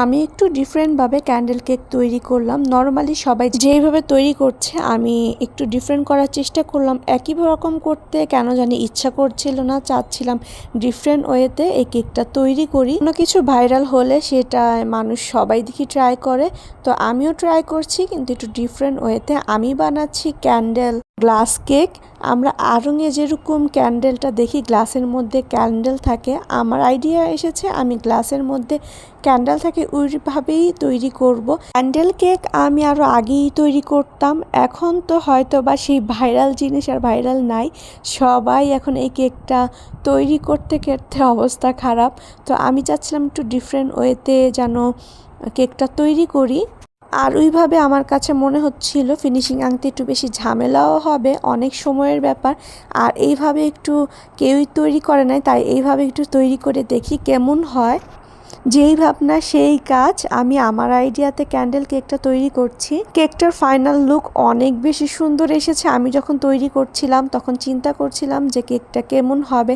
আমি একটু ডিফারেন্টভাবে candle cake তৈরি করলাম। নর্মালি সবাই যেইভাবে তৈরি করছে আমি একটু ডিফারেন্ট করার চেষ্টা করলাম। একই রকম করতে কেন জানি ইচ্ছা করছিল না, চাচ্ছিলাম ডিফারেন্ট ওয়েতে এই কেকটা তৈরি করি। কোনো কিছু ভাইরাল হলে সেটা মানুষ সবাই দেখি ট্রাই করে, তো আমিও ট্রাই করছি কিন্তু একটু ডিফারেন্ট ওয়েতে। আমি বানাচ্ছি ক্যান্ডেল গ্লাস কেক। আমরা আড়ঙে যেরকম ক্যান্ডেলটা দেখি গ্লাসের মধ্যে ক্যান্ডেল থাকে, আমার আইডিয়া এসেছে আমি গ্লাসের মধ্যে ক্যান্ডেল থাকে ওইভাবেই তৈরি করব। ক্যান্ডেল কেক আমি আরও আগেই তৈরি করতাম, এখন তো হয়তো বা সেই ভাইরাল জিনিস আর ভাইরাল নাই। সবাই এখন এই কেকটা তৈরি করতে করতে অবস্থা খারাপ। তো আমি চাচ্ছিলাম একটু ডিফারেন্ট ওয়েতে যেন কেকটা তৈরি করি। আর ওইভাবে আমার কাছে মনে হচ্ছিল ফিনিশিং আনতে একটু বেশি ঝামেলাও হবে, অনেক সময়ের ব্যাপার। আর এইভাবে একটু কেউই তৈরি করে নাই, তাই এইভাবে একটু তৈরি করে দেখি কেমন হয়। যেই ভাবনা সেই কাজ, আমি আমার আইডিয়াতে ক্যান্ডেল কেকটা তৈরি করছি। কেকটার ফাইনাল লুক অনেক বেশি সুন্দর এসেছে। আমি যখন তৈরি করছিলাম তখন চিন্তা করছিলাম যে কেকটা কেমন হবে,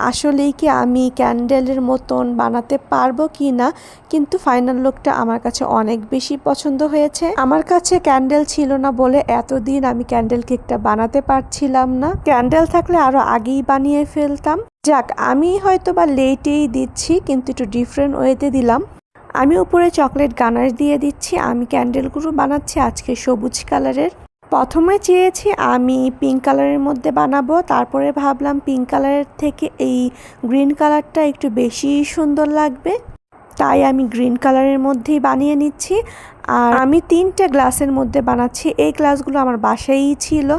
আসলেই কি আমি ক্যান্ডেলের মতন বানাতে পারবো কি না। কিন্তু ফাইনাল লুকটা আমার কাছে অনেক বেশি পছন্দ হয়েছে। আমার কাছে ক্যান্ডেল ছিল না বলে এতদিন আমি ক্যান্ডেল কেকটা বানাতে পারছিলাম না। ক্যান্ডেল থাকলে আরো আগেই বানিয়ে ফেলতাম। যাক, আমি হয়তো বা লেটেই দিচ্ছি কিন্তু একটু ডিফারেন্ট ওয়েতে দিলাম। আমি উপরে চকলেট গানাশ দিয়ে দিচ্ছি। আমি ক্যান্ডেলগুলো বানাচ্ছি আজকে সবুজ কালারের। প্রথমে চেয়েছি আমি পিঙ্ক কালারের মধ্যে বানাবো, তারপরে ভাবলাম পিঙ্ক কালারের থেকে এই গ্রিন কালারটা একটু বেশি সুন্দর লাগবে, তাই আমি গ্রিন কালারের মধ্যেই বানিয়ে নিচ্ছি। আর আমি 3টে গ্লাসের মধ্যে বানাচ্ছি। এই গ্লাসগুলো আমার বাসায়ই ছিল,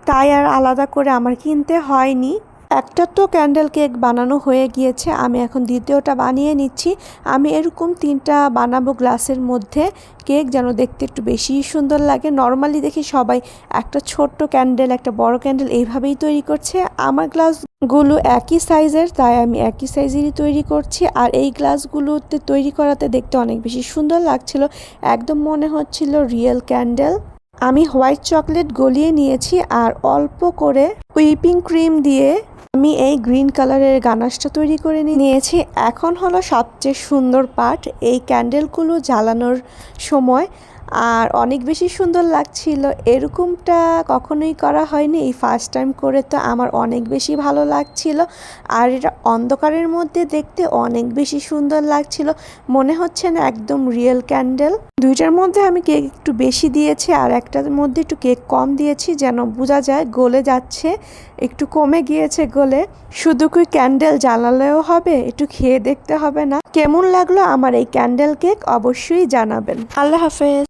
তাই আর আলাদা করে আমার কিনতে হয়নি। একটা তো ক্যান্ডেল কেক বানানো হয়ে গিয়েছে, আমি এখন দ্বিতীয়টা বানিয়ে নিচ্ছি। আমি এরকম 3টা বানাবো গ্লাসের মধ্যে কেক, যেন দেখতে একটু বেশি সুন্দর লাগে। নর্মালি দেখি সবাই একটা ছোট্ট ক্যান্ডেল একটা বড় ক্যান্ডেল এইভাবেই তৈরি করছে। আমার গ্লাসগুলো একই সাইজের, তাই আমি একই সাইজেরই তৈরি করছি। আর এই গ্লাসগুলোতে তৈরি করাতে দেখতে অনেক বেশি সুন্দর লাগছিল, একদম মনে হচ্ছিল রিয়েল ক্যান্ডেল। আমি হোয়াইট চকলেট গলিয়ে নিয়েছি আর অল্প করে হুইপিং ক্রিম দিয়ে আমি এই গ্রিন কালারের গানাশটা তৈরি করে নিয়েছি। এখন হলো সবচেয়ে সুন্দর পার্ট, এই ক্যান্ডেলগুলো জ্বালানোর সময়। আর অনেক বেশি সুন্দর লাগছিল, এরকমটা কখনোই করা হয়নি, এই ফার্স্ট টাইম করে তো আমার অনেক বেশি ভালো লাগছিল। আর এটা অন্ধকারের মধ্যে দেখতে অনেক বেশি সুন্দর লাগছিল, মনে হচ্ছে না একদম রিয়েল ক্যান্ডেল। দুইটার মধ্যে আমি কেক একটু বেশি দিয়েছি আর একটার মধ্যে একটু কেক কম দিয়েছি, যেন বোঝা যায় গলে যাচ্ছে, একটু কমে গিয়েছে গলে। শুধু কি ক্যান্ডেল জ্বালালেও হবে, একটু খেয়ে দেখতে হবে না? কেমন লাগলো আমার এই ক্যান্ডেল কেক অবশ্যই জানাবেন। আল্লাহ হাফেজ।